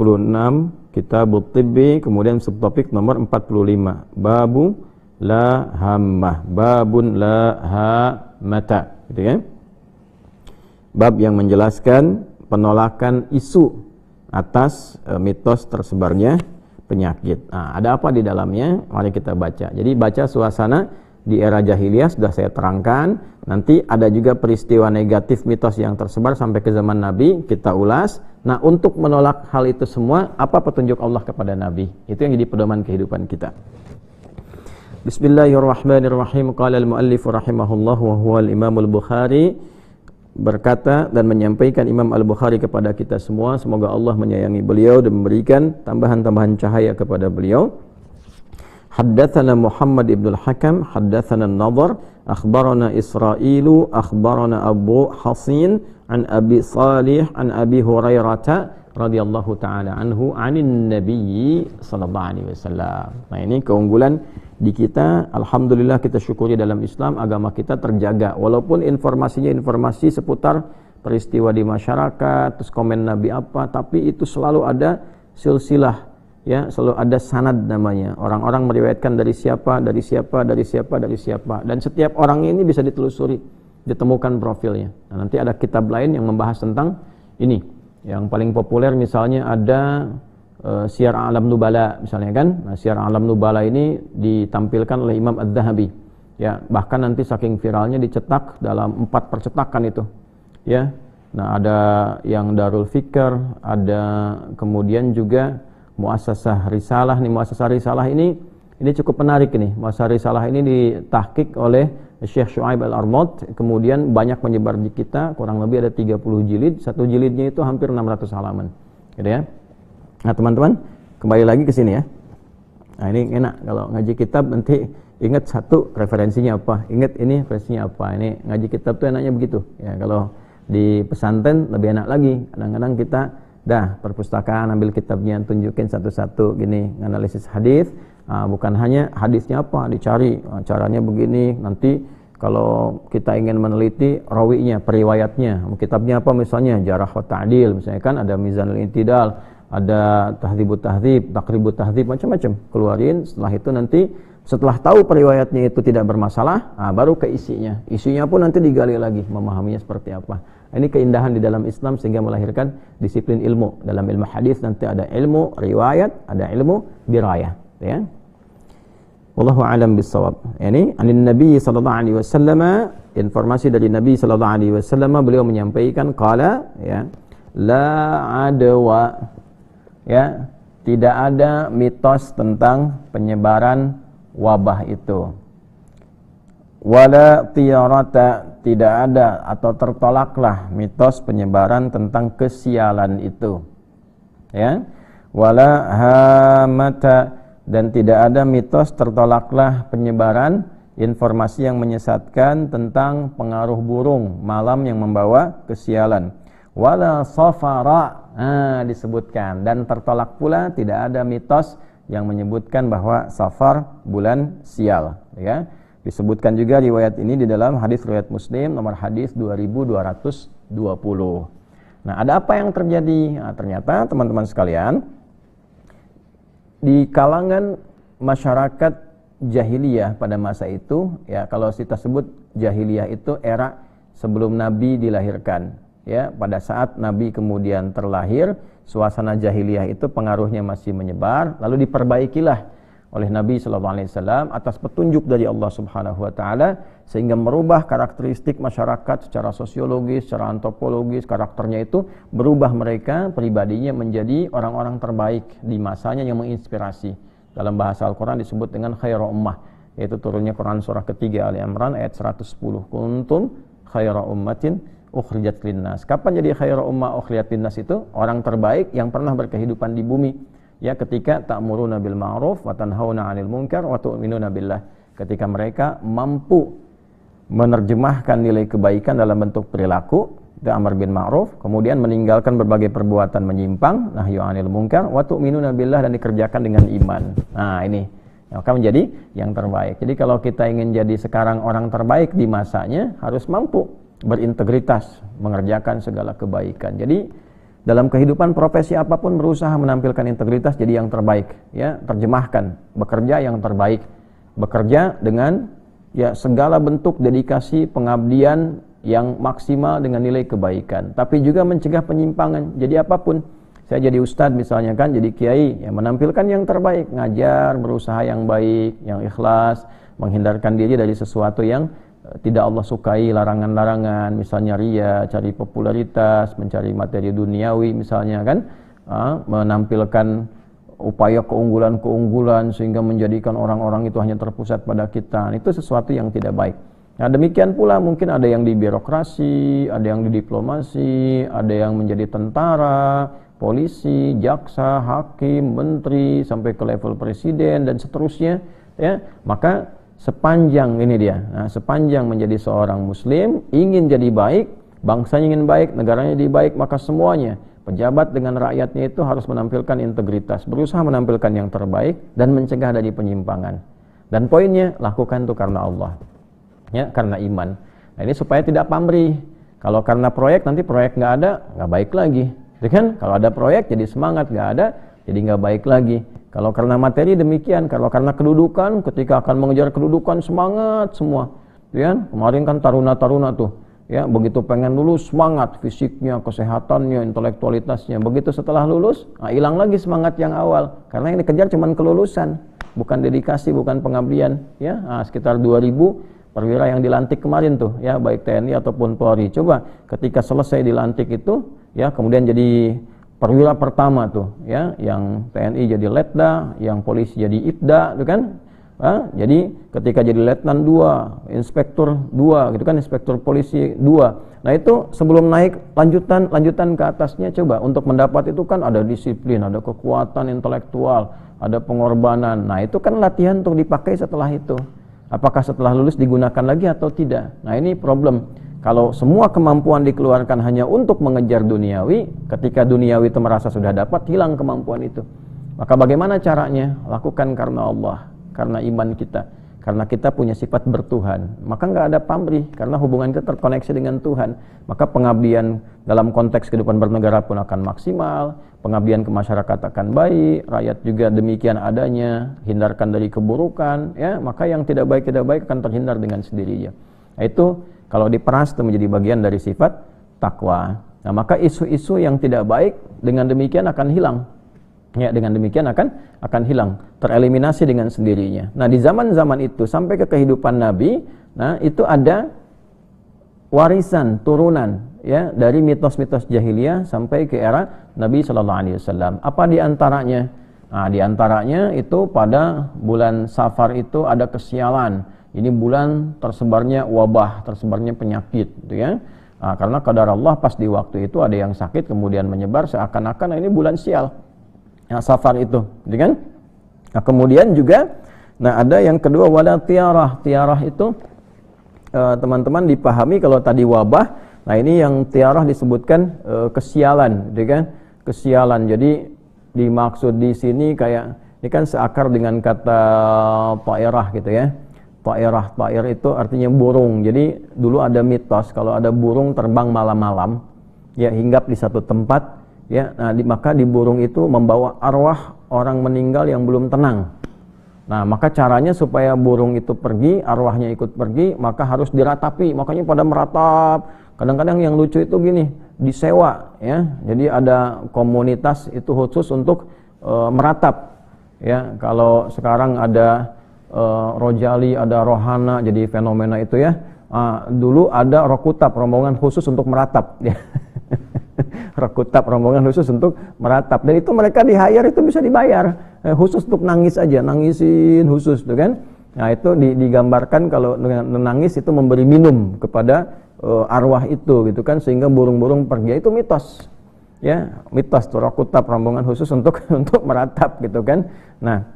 [SPEAKER 1] Kitabut Tibbi, kemudian subtopik nomor 45, Babu la hammah, babun la hammata, gitu ya. Bab yang menjelaskan penolakan isu atas mitos tersebarnya penyakit. Nah, ada apa di dalamnya? Mari kita baca. Jadi baca suasana di era jahiliyah sudah saya terangkan. Nanti ada juga peristiwa negatif mitos yang tersebar sampai ke zaman Nabi, kita ulas. Nah, untuk menolak hal itu semua, apa petunjuk Allah kepada Nabi? Itu yang jadi pedoman kehidupan kita. Bismillahirrahmanirrahim. Qala al-muallif rahimahullah wa huwa al-Imam al-Bukhari, berkata dan menyampaikan Imam Al-Bukhari kepada kita semua, semoga Allah menyayangi beliau dan memberikan tambahan-tambahan cahaya kepada beliau. Haddatsana Muhammad ibn al-Hakam, haddatsana an-Nadhr, akhbarana Israilu, akhbarana Abu Hasin an Abi Salih an Abi Hurairah radhiyallahu taala anhu anin Nabi sallallahu alaihi wasallam. Nah, ini keunggulan di kita, alhamdulillah kita syukuri dalam Islam, agama kita terjaga walaupun informasinya informasi seputar peristiwa di masyarakat, terus komen Nabi apa, tapi itu selalu ada silsilah, ya, selalu ada sanad namanya. Orang-orang meriwayatkan dari siapa, dari siapa, dari siapa, dari siapa, dan setiap orang ini bisa ditelusuri, ditemukan profilnya. Nah, nanti ada kitab lain yang membahas tentang ini. Yang paling populer misalnya ada Syiar A'lam Nubala misalnya kan. Nah, Syiar A'lam Nubala ini ditampilkan oleh Imam Adz-Dzahabi. Ya, bahkan nanti saking viralnya dicetak dalam 4 percetakan itu. Ya. Nah, ada yang Darul Fikr, ada kemudian juga Muassasah Risalah. Nih, Muassasah Risalah ini cukup menarik nih. Muassasah Risalah ini ditahqiq oleh Syekh Syuaib Al-Armad, kemudian banyak menyebar di kita, kurang lebih ada 30 jilid, satu jilidnya itu hampir 600 halaman, gitu ya. Nah, teman-teman, kembali lagi ke sini ya. Nah, ini enak kalau ngaji kitab nanti ingat satu referensinya apa, ingat ini referensinya apa. Ini ngaji kitab tuh enaknya begitu. Ya, kalau di pesantren lebih enak lagi. Kadang-kadang kita perpustakaan ambil kitabnya, tunjukin satu-satu gini, analisis hadis. Bukan hanya hadisnya apa dicari, caranya begini. Nanti kalau kita ingin meneliti rawinya, periwayatnya, kitabnya apa misalnya Jarh wa Ta'dil, misalnya kan ada Mizanul I'tidal, ada Tahdzibut Tahdzib, Taqribut Tahdzib, macam-macam keluarin. Setelah itu nanti setelah tahu periwayatnya itu tidak bermasalah, baru ke isinya. Isinya pun nanti digali lagi, memahaminya seperti apa. Ini keindahan di dalam Islam sehingga melahirkan disiplin ilmu. Dalam ilmu hadis nanti ada ilmu riwayat, ada ilmu dirayah. ya. Wallahu a'lam bissawab. Ini anin Nabi sallallahu alaihi wasallam, informasi dari Nabi sallallahu alaihi wasallam, beliau menyampaikan qala, ya, la adwa, ya, tidak ada mitos tentang penyebaran wabah itu. Wala tiyarata, tidak ada atau tertolaklah mitos penyebaran tentang kesialan itu. Ya. Wala hamata, dan tidak ada mitos tertolaklah penyebaran informasi yang menyesatkan tentang pengaruh burung malam yang membawa kesialan. Wala safara, disebutkan, dan tertolak pula tidak ada mitos yang menyebutkan bahwa safar bulan sial, ya. Disebutkan juga riwayat ini di dalam hadis riwayat Muslim nomor hadis 2220. Nah, ada apa yang terjadi? Nah, ternyata teman-teman sekalian, di kalangan masyarakat jahiliyah pada masa itu, ya, kalau kita sebut jahiliyah itu era sebelum Nabi dilahirkan, ya, pada saat Nabi kemudian terlahir, suasana jahiliyah itu pengaruhnya masih menyebar, lalu diperbaikilah oleh Nabi SAW atas petunjuk dari Allah Subhanahu Wa Taala, sehingga merubah karakteristik masyarakat secara sosiologis, secara antropologis, karakternya itu berubah, mereka pribadinya menjadi orang-orang terbaik di masanya yang menginspirasi. Dalam bahasa Al-Quran disebut dengan khairu ummah, yaitu turunnya Quran surah ketiga Ali Imran ayat 110, kuntum khairu ummatin ukhrijat linnas. Kapan jadi khairu ummah ukhrijat linnas itu? Orang terbaik yang pernah berkehidupan di bumi. Ya, ketika ta'muruna bil ma'ruf wa tanhauna 'anil munkar wa tu'minuna billah. Ketika mereka mampu menerjemahkan nilai kebaikan dalam bentuk perilaku, itu amar bil ma'ruf, kemudian meninggalkan berbagai perbuatan menyimpang, nahyu 'anil munkar wa tu'minuna billah, dan dikerjakan dengan iman. Nah, ini maka menjadi yang terbaik. Jadi kalau kita ingin jadi sekarang orang terbaik di masanya, harus mampu berintegritas, mengerjakan segala kebaikan. Jadi dalam kehidupan profesi apapun berusaha menampilkan integritas, jadi yang terbaik, ya. Terjemahkan, bekerja yang terbaik, bekerja dengan, ya, segala bentuk dedikasi pengabdian yang maksimal dengan nilai kebaikan, tapi juga mencegah penyimpangan. Jadi apapun, saya jadi ustadz misalnya kan, jadi kiai, ya, menampilkan yang terbaik, ngajar, berusaha yang baik, yang ikhlas, menghindarkan diri dari sesuatu yang tidak Allah sukai, larangan-larangan, misalnya ria, cari popularitas, mencari materi duniawi misalnya kan, menampilkan upaya keunggulan-keunggulan sehingga menjadikan orang-orang itu hanya terpusat pada kita. Itu sesuatu yang tidak baik. Nah, demikian pula mungkin ada yang di birokrasi, ada yang di diplomasi, ada yang menjadi tentara, polisi, jaksa, hakim, menteri, sampai ke level presiden dan seterusnya, ya. Maka sepanjang ini dia, sepanjang menjadi seorang muslim, ingin jadi baik, bangsanya ingin baik, negaranya jadi baik, maka semuanya, pejabat dengan rakyatnya itu harus menampilkan integritas, berusaha menampilkan yang terbaik dan mencegah dari penyimpangan. Dan poinnya, lakukan itu karena Allah, ya, karena iman. Nah, ini supaya tidak pamrih. Kalau karena proyek, nanti proyek nggak ada, nggak baik lagi, ya kan? Kalau ada proyek jadi semangat, nggak ada jadi nggak baik lagi. Kalau karena materi demikian, kalau karena kedudukan, ketika akan mengejar kedudukan semangat semua, ya. Kemarin kan taruna-taruna tuh, ya, begitu pengen lulus semangat, fisiknya, kesehatannya, intelektualitasnya. Begitu setelah lulus, hilang lagi semangat yang awal, karena yang dikejar cuma kelulusan, bukan dedikasi, bukan pengabdian, ya. Sekitar 2000 perwira yang dilantik kemarin tuh, ya, baik TNI ataupun Polri. Coba ketika selesai dilantik itu, ya, kemudian jadi perwira pertama tuh, ya, yang TNI jadi letda, yang polisi jadi ibda, gitu kan? Jadi ketika jadi letnan 2, inspektur 2, gitu kan, inspektur polisi 2. Nah, itu sebelum naik lanjutan ke atasnya, coba untuk mendapat itu kan ada disiplin, ada kekuatan intelektual, ada pengorbanan. Nah, itu kan latihan untuk dipakai setelah itu. Apakah setelah lulus digunakan lagi atau tidak? Nah, ini problem. Kalau semua kemampuan dikeluarkan hanya untuk mengejar duniawi, ketika duniawi itu merasa sudah dapat, hilang kemampuan itu. Maka bagaimana caranya? Lakukan karena Allah, karena iman kita, karena kita punya sifat bertuhan. Maka nggak ada pamrih, karena hubungan kita terkoneksi dengan Tuhan. Maka pengabdian dalam konteks kehidupan bernegara pun akan maksimal, pengabdian ke masyarakat akan baik, rakyat juga demikian adanya, hindarkan dari keburukan, ya. Maka yang tidak baik akan terhindar dengan sendirinya. Nah, itu kalau diperas itu menjadi bagian dari sifat takwa. Nah, maka isu-isu yang tidak baik dengan demikian akan hilang. Ya, dengan demikian akan hilang, tereliminasi dengan sendirinya. Nah, di zaman-zaman itu sampai ke kehidupan Nabi, nah itu ada warisan turunan ya dari mitos-mitos jahiliyah sampai ke era Nabi sallallahu alaihi wasallam. Apa di antaranya? Nah, di antaranya itu pada bulan Safar itu ada kesialan. Ini bulan tersebarnya wabah, tersebarnya penyakit gitu ya. Nah, karena qadar Allah pas di waktu itu ada yang sakit kemudian menyebar seakan-akan ini bulan sial. Ya, Safar itu, gitu kan? Nah, kemudian juga ada yang kedua wala tiarah. Tiarah itu teman-teman dipahami kalau tadi wabah. Nah, ini yang tiarah disebutkan kesialan, gitu kan? Kesialan. Jadi dimaksud di sini kayak ini kan seakar dengan kata ta'irah gitu ya. Ta'ir itu artinya burung. Jadi dulu ada mitos kalau ada burung terbang malam-malam ya hinggap di satu tempat ya, maka di burung itu membawa arwah orang meninggal yang belum tenang. Nah, maka caranya supaya burung itu pergi, arwahnya ikut pergi, maka harus diratapi. Makanya pada meratap. Kadang-kadang yang lucu itu gini, disewa ya. Jadi ada komunitas itu khusus untuk meratap. Ya, kalau sekarang ada rojali, ada rohana, jadi fenomena itu ya. Dulu ada rokutab, rombongan khusus untuk meratap ya. Rokutab, rombongan khusus untuk meratap, dan itu mereka di-hire itu bisa dibayar khusus untuk nangis aja, nangisin khusus tuh kan. Nah, itu digambarkan kalau dengan menangis itu memberi minum kepada arwah itu gitu kan, sehingga burung-burung pergi. Itu mitos ya, mitos tuh rokutab, rombongan khusus untuk meratap gitu kan. Nah,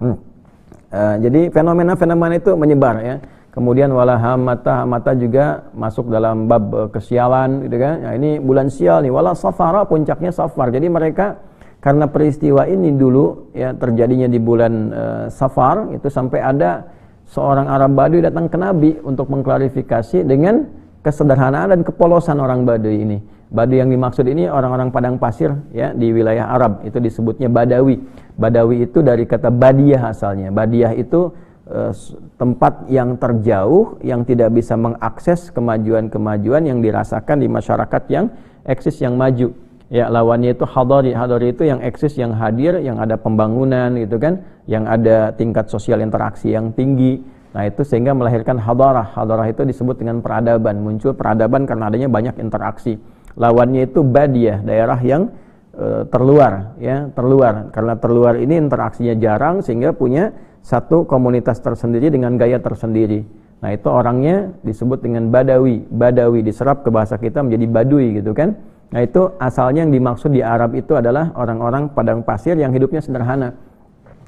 [SPEAKER 1] jadi fenomena-fenomena itu menyebar ya. Kemudian wala hamata juga masuk dalam bab kesialan gitu kan. Nah, ini bulan sial nih, wala safara, puncaknya Safar. Jadi mereka karena peristiwa ini dulu ya terjadinya di bulan Safar, itu sampai ada seorang Arab Baduy datang ke Nabi untuk mengklarifikasi dengan kesederhanaan dan kepolosan orang Baduy ini. Baduy yang dimaksud ini orang-orang padang pasir ya di wilayah Arab, itu disebutnya Badawi. Badawi itu dari kata Badiyah asalnya. Badiyah itu tempat yang terjauh yang tidak bisa mengakses kemajuan-kemajuan yang dirasakan di masyarakat yang eksis, yang maju. Ya, lawannya itu hadari. Hadari itu yang eksis, yang hadir, yang ada pembangunan gitu kan, yang ada tingkat sosial interaksi yang tinggi. Nah, itu sehingga melahirkan hadarah. Hadarah itu disebut dengan peradaban. Muncul peradaban karena adanya banyak interaksi. Lawannya itu badiyah, daerah yang terluar ya, terluar. Karena terluar ini interaksinya jarang sehingga punya satu komunitas tersendiri dengan gaya tersendiri. Nah, itu orangnya disebut dengan Badawi. Badawi diserap ke bahasa kita menjadi Baduy gitu kan. Nah, itu asalnya yang dimaksud di Arab itu adalah orang-orang padang pasir yang hidupnya sederhana.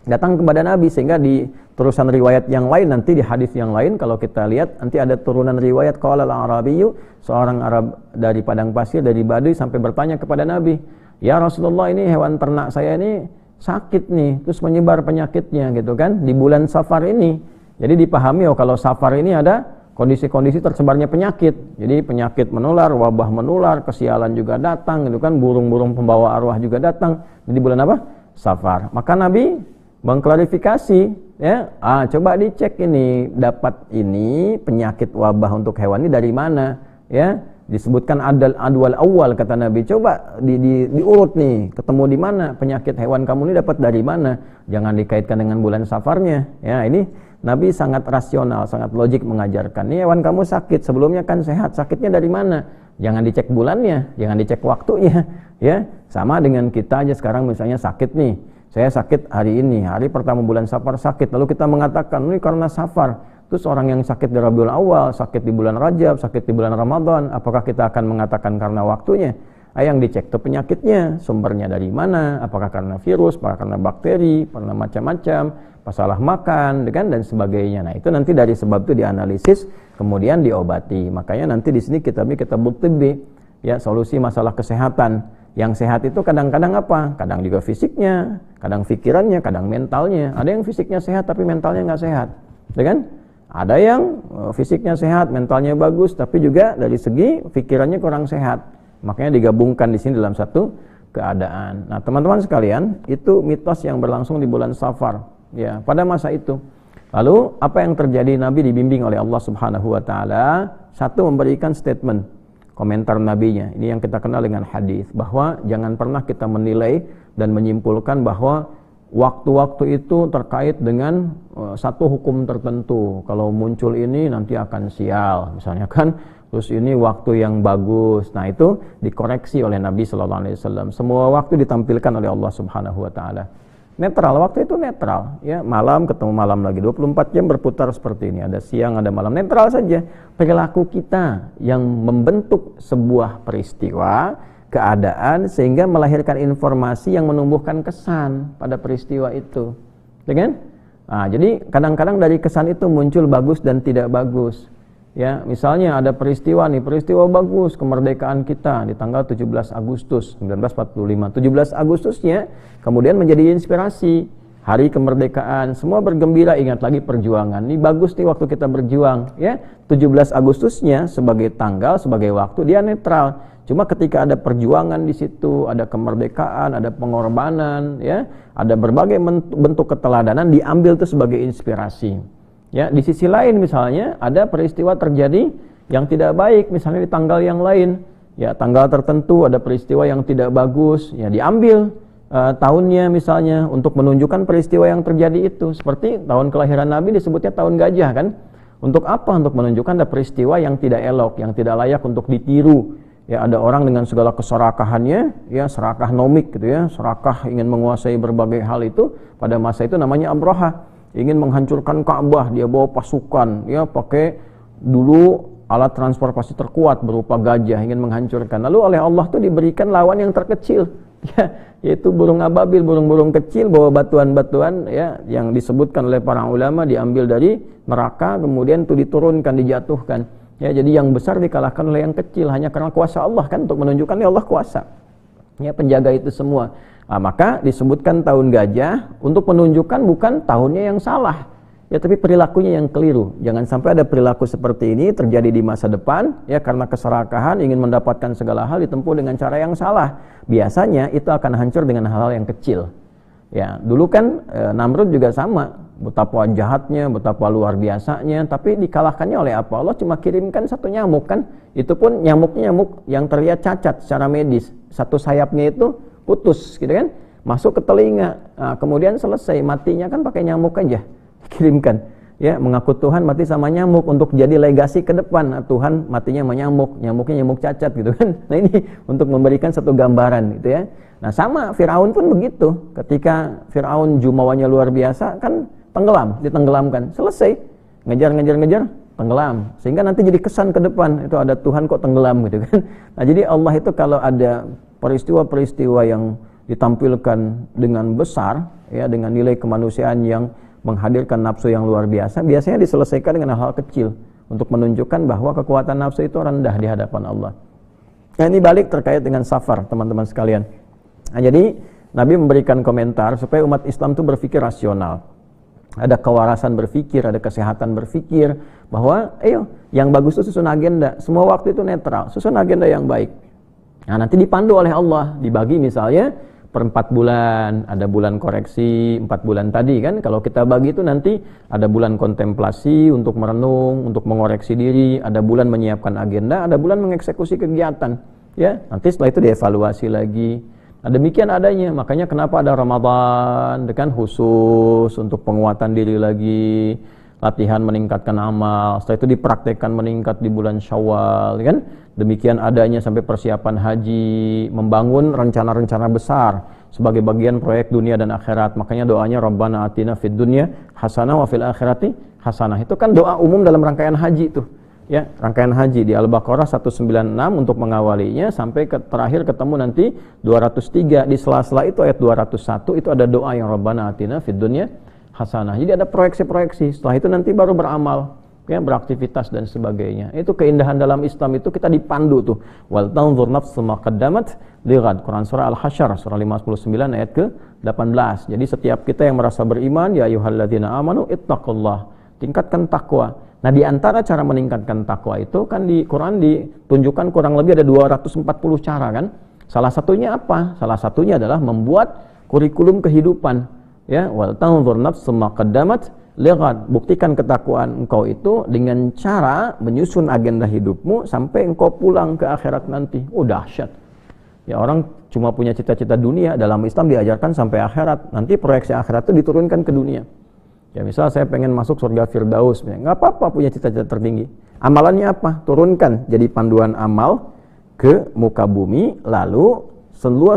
[SPEAKER 1] Datang kepada Nabi, sehingga di terusan riwayat yang lain, nanti di hadis yang lain kalau kita lihat nanti ada turunan riwayat qala al-Arabiyyu, seorang Arab dari padang pasir, dari Baduy sampai bertanya kepada Nabi, "Ya Rasulullah, ini hewan ternak saya ini sakit nih, terus menyebar penyakitnya gitu kan di bulan Safar ini." Jadi dipahami kalau Safar ini ada kondisi-kondisi tersebarnya penyakit. Jadi penyakit menular, wabah menular, kesialan juga datang gitu kan, burung-burung pembawa arwah juga datang di bulan apa? Safar. Maka Nabi mengklarifikasi ya, coba dicek ini, dapat ini penyakit wabah untuk hewan ini dari mana ya? Disebutkan adwal awal, kata Nabi, coba diurut nih, ketemu di mana penyakit hewan kamu ini, dapat dari mana, jangan dikaitkan dengan bulan Safarnya ya. Ini Nabi sangat rasional, sangat logik mengajarkan, nih hewan kamu sakit, sebelumnya kan sehat, sakitnya dari mana, jangan dicek bulannya, jangan dicek waktunya ya. Sama dengan kita aja sekarang, misalnya sakit nih, saya sakit hari ini, hari pertama bulan Safar sakit, lalu kita mengatakan ini karena Safar. Terus orang yang sakit di Rabiul Awal, sakit di bulan Rajab, sakit di bulan Ramadan, apakah kita akan mengatakan karena waktunya? Yang dicek tuh penyakitnya, sumbernya dari mana, apakah karena virus, apakah karena bakteri, karena macam-macam, masalah makan, dan sebagainya. Nah, itu nanti dari sebab itu dianalisis, kemudian diobati. Makanya nanti di sini kitab Tibbi, ya, solusi masalah kesehatan. Yang sehat itu kadang-kadang apa? Kadang juga fisiknya, kadang pikirannya, kadang mentalnya. Ada yang fisiknya sehat tapi mentalnya nggak sehat, kan? Ada yang fisiknya sehat, mentalnya bagus, tapi juga dari segi pikirannya kurang sehat. Makanya digabungkan di sini dalam satu keadaan. Nah, teman-teman sekalian, itu mitos yang berlangsung di bulan Safar ya, pada masa itu. Lalu apa yang terjadi? Nabi dibimbing oleh Allah Subhanahu wa taala, satu, memberikan statement.
[SPEAKER 2] komentar nabinya. Ini yang kita kenal dengan hadis, bahwa jangan pernah kita menilai dan menyimpulkan bahwa waktu-waktu itu terkait dengan satu hukum tertentu. Kalau muncul ini nanti akan sial, misalnya kan. Terus ini waktu yang bagus. Nah, itu dikoreksi oleh Nabi sallallahu alaihi wasallam. Semua waktu ditampilkan oleh Allah Subhanahu wa taala. Netral, waktu itu netral, ya. Malam ketemu malam lagi, 24 jam berputar seperti ini. Ada siang, ada malam, netral saja. Perilaku kita yang membentuk sebuah peristiwa, keadaan, sehingga melahirkan informasi yang menumbuhkan kesan pada peristiwa itu. Ya kan? Nah, jadi kadang-kadang dari kesan itu muncul bagus dan tidak bagus. Ya, misalnya ada peristiwa bagus, kemerdekaan kita di tanggal 17 Agustus 1945. 17 Agustusnya kemudian menjadi inspirasi. Hari kemerdekaan, semua bergembira, ingat lagi perjuangan. Ini bagus nih waktu kita berjuang, ya. 17 Agustusnya sebagai tanggal, sebagai waktu dia netral. Cuma ketika ada perjuangan di situ, ada kemerdekaan, ada pengorbanan, ya, ada berbagai bentuk keteladanan, diambil itu sebagai inspirasi. Ya, di sisi lain misalnya ada peristiwa terjadi yang tidak baik, misalnya di tanggal yang lain, ya, tanggal tertentu ada peristiwa yang tidak bagus, ya, diambil tahunnya misalnya untuk menunjukkan peristiwa yang terjadi itu. Seperti tahun kelahiran Nabi disebutnya tahun gajah kan? Untuk apa? Untuk menunjukkan ada peristiwa yang tidak elok, yang tidak layak untuk ditiru. Ya, ada orang dengan segala keserakahannya, ya, serakah nomik gitu ya, serakah ingin menguasai berbagai hal itu. Pada masa itu namanya Abraha. Ingin menghancurkan Ka'bah, dia bawa pasukan, ya, pakai dulu alat transportasi terkuat berupa gajah, ingin menghancurkan. Lalu oleh Allah tuh diberikan lawan yang terkecil, ya, yaitu burung ababil, burung-burung kecil bawa batuan-batuan, ya, yang disebutkan oleh para ulama diambil dari neraka, kemudian itu diturunkan, dijatuhkan. Ya, jadi yang besar dikalahkan oleh yang kecil hanya karena kuasa Allah kan, untuk menunjukkan ya Allah kuasa. Ya, penjaga itu semua. Nah, maka disebutkan tahun gajah untuk menunjukkan bukan tahunnya yang salah, ya, tapi perilakunya yang keliru. Jangan sampai ada perilaku seperti ini terjadi di masa depan, ya, karena keserakahan ingin mendapatkan segala hal ditempuh dengan cara yang salah. Biasanya itu akan hancur dengan hal-hal yang kecil. Ya, dulu kan Namrud juga sama, betapa jahatnya, betapa luar biasanya, tapi dikalahkannya oleh apa? Allah cuma kirimkan satu nyamuk kan, itu pun nyamuknya nyamuk yang terlihat cacat secara medis, satu sayapnya itu putus gitu kan, masuk ke telinga, nah, kemudian selesai, matinya kan pakai nyamuk aja, kirimkan, ya, mengaku Tuhan mati sama nyamuk untuk jadi legasi ke depan. Nah, Tuhan matinya sama nyamuk, nyamuknya nyamuk cacat gitu kan. Nah, ini untuk memberikan satu gambaran gitu ya. Nah, sama Firaun pun begitu, ketika Firaun jumawanya luar biasa kan tenggelam, ditenggelamkan, selesai, ngejar, tenggelam, sehingga nanti jadi kesan ke depan, itu ada Tuhan kok tenggelam gitu kan. Nah, jadi Allah itu kalau ada peristiwa-peristiwa yang ditampilkan dengan besar, ya, dengan nilai kemanusiaan yang menghadirkan nafsu yang luar biasa, biasanya diselesaikan dengan hal-hal kecil untuk menunjukkan bahwa kekuatan nafsu itu rendah di hadapan Allah. Nah, ini balik terkait dengan safar, teman-teman sekalian. Nah, jadi Nabi memberikan komentar supaya umat Islam itu berpikir rasional, ada kewarasan berpikir, ada kesehatan berpikir, bahwa ayo, yang bagus itu susun agenda, semua waktu itu netral, susun agenda yang baik. Nah, nanti dipandu oleh Allah, dibagi misalnya per 4 bulan, ada bulan koreksi 4 bulan tadi kan, kalau kita bagi itu nanti ada bulan kontemplasi untuk merenung, untuk mengoreksi diri, ada bulan menyiapkan agenda, ada bulan mengeksekusi kegiatan, ya, nanti setelah itu dievaluasi lagi. Nah, demikian adanya, makanya kenapa ada Ramadan, kan khusus untuk penguatan diri lagi, latihan meningkatkan amal, setelah itu dipraktekkan meningkat di bulan Syawal, kan? Demikian adanya sampai persiapan haji, membangun rencana-rencana besar sebagai bagian proyek dunia dan akhirat. Makanya doanya Rabbana atina fid dunya hasanah wa fil akhirati hasanah. Itu kan doa umum dalam rangkaian haji tuh. Ya, rangkaian haji di Al-Baqarah 196 untuk mengawalinya sampai terakhir ketemu nanti 203, di sela-sela itu ayat 201 itu ada doa yang Rabbana atina fid dunya hasanah. Jadi ada proyeksi-proyeksi, setelah itu nanti baru beramal, ya, beraktivitas dan sebagainya. Itu keindahan dalam Islam, itu kita dipandu tuh. Wal tanzur nafsu ma qaddamat lighad. Quran surah Al-Hasyr surah 59 ayat ke-18. Jadi setiap kita yang merasa beriman, ya ayyuhalladzina amanu ittaqullah, tingkatkan takwa. Nah, di antara cara meningkatkan takwa itu kan di Quran ditunjukkan kurang lebih ada 240 cara kan. Salah satunya apa? Salah satunya adalah membuat kurikulum kehidupan, ya, wal tanzur nafsu ma qaddamat lihat, buktikan ketakwaan engkau itu dengan cara menyusun agenda hidupmu sampai engkau pulang ke akhirat nanti. Oh dahsyat. Ya orang cuma punya cita-cita dunia, dalam Islam diajarkan sampai akhirat. Nanti proyeksi akhirat itu diturunkan ke dunia. Ya misal saya pengen masuk surga Firdaus, nggak apa-apa punya cita-cita tertinggi. Amalannya apa? Turunkan jadi panduan amal ke muka bumi, lalu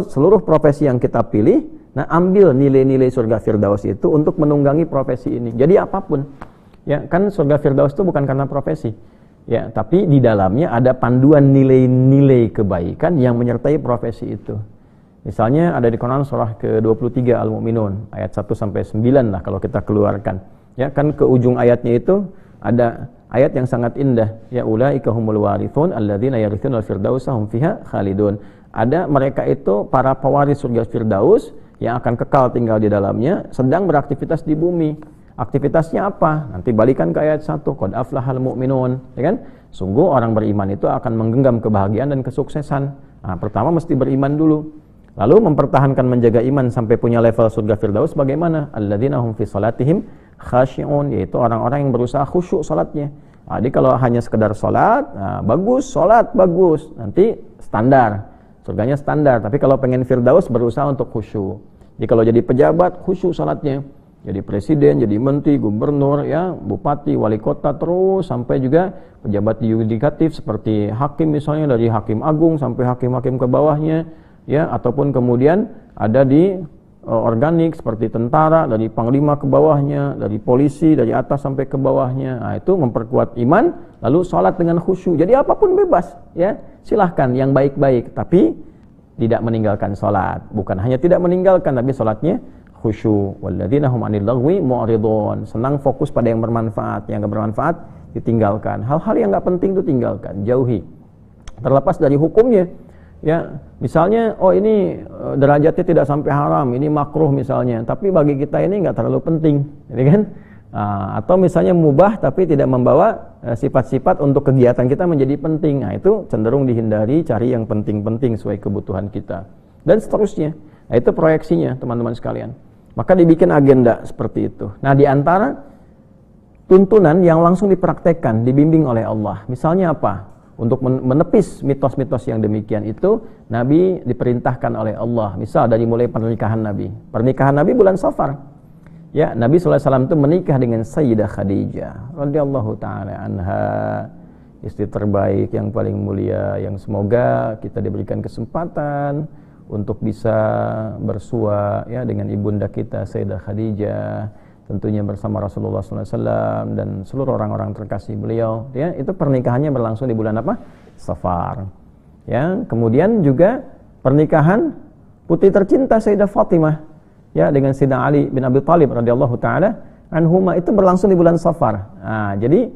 [SPEAKER 2] seluruh profesi yang kita pilih, nah ambil nilai-nilai surga Firdaus itu untuk menunggangi profesi ini. Jadi apapun, ya kan surga Firdaus itu bukan karena profesi, ya, tapi di dalamnya ada panduan nilai-nilai kebaikan yang menyertai profesi itu. Misalnya ada di Quran surah ke-23 Al-Mu'minun ayat 1 sampai 9 lah kalau kita keluarkan. Ya kan ke ujung ayatnya itu ada ayat yang sangat indah, ya ulaika humul warithun alladzina yarithunal firdausa hum fiha khalidun. Ada mereka itu para pewaris surga Firdaus yang akan kekal tinggal di dalamnya, sedang beraktivitas di bumi. Aktivitasnya apa? Nanti balikan ke ayat 1, qad aflahal mu'minun, ya kan? Sungguh orang beriman itu akan menggenggam kebahagiaan dan kesuksesan. Nah, pertama mesti beriman dulu. Lalu mempertahankan menjaga iman sampai punya level surga Firdaus bagaimana? Alladzina hum fi salatihim khashi'un, yaitu orang-orang yang berusaha khusyuk salatnya. Jadi kalau hanya sekedar salat, bagus, salat bagus, nanti standar. Surganya standar, tapi kalau pengen Firdaus berusaha untuk khusyuk. Jadi kalau jadi pejabat khusyuk salatnya, jadi presiden, jadi menteri, gubernur, ya, bupati, wali kota, terus sampai juga pejabat yudikatif seperti hakim misalnya, dari hakim agung sampai hakim-hakim ke bawahnya, ya, ataupun kemudian ada di organik seperti tentara, dari panglima ke bawahnya, dari polisi dari atas sampai ke bawahnya. Nah, itu memperkuat iman, lalu sholat dengan khusyuk. Jadi apapun bebas, ya, silahkan yang baik-baik, tapi tidak meninggalkan sholat. Bukan hanya tidak meninggalkan, tapi sholatnya khusyuk. Walladzina hum 'anil lagwi mu'ridun, senang fokus pada yang bermanfaat, yang enggak bermanfaat ditinggalkan. Hal-hal yang enggak penting itu tinggalkan, jauhi. Terlepas dari hukumnya. Ya, misalnya, oh ini derajatnya tidak sampai haram, ini makruh misalnya, tapi bagi kita ini nggak terlalu penting, ya kan? Atau misalnya mubah tapi tidak membawa sifat-sifat untuk kegiatan kita menjadi penting. Nah, itu cenderung dihindari, cari yang penting-penting sesuai kebutuhan kita. Dan seterusnya. Nah, itu proyeksinya, teman-teman sekalian. Maka dibikin agenda seperti itu. Nah, di antara tuntunan yang langsung dipraktekkan, dibimbing oleh Allah. Misalnya apa? Untuk menepis mitos-mitos yang demikian itu, Nabi diperintahkan oleh Allah. Misal dari mulai pernikahan Nabi. Pernikahan Nabi bulan Safar. Ya, Nabi SAW itu menikah dengan Sayyidah Khadijah radhiyallahu taala anha, istri terbaik yang paling mulia, yang semoga kita diberikan kesempatan untuk bisa bersua, ya, dengan ibunda kita Sayyidah Khadijah, tentunya bersama Rasulullah SAW dan seluruh orang-orang terkasih beliau. Ya, itu pernikahannya berlangsung di bulan apa? Safar. Ya, kemudian juga pernikahan putri tercinta Sayyidah Fatimah, ya, dengan Sayyidina Ali bin Abi Thalib radhiyallahu taala anhuma, itu berlangsung di bulan Safar. Nah, jadi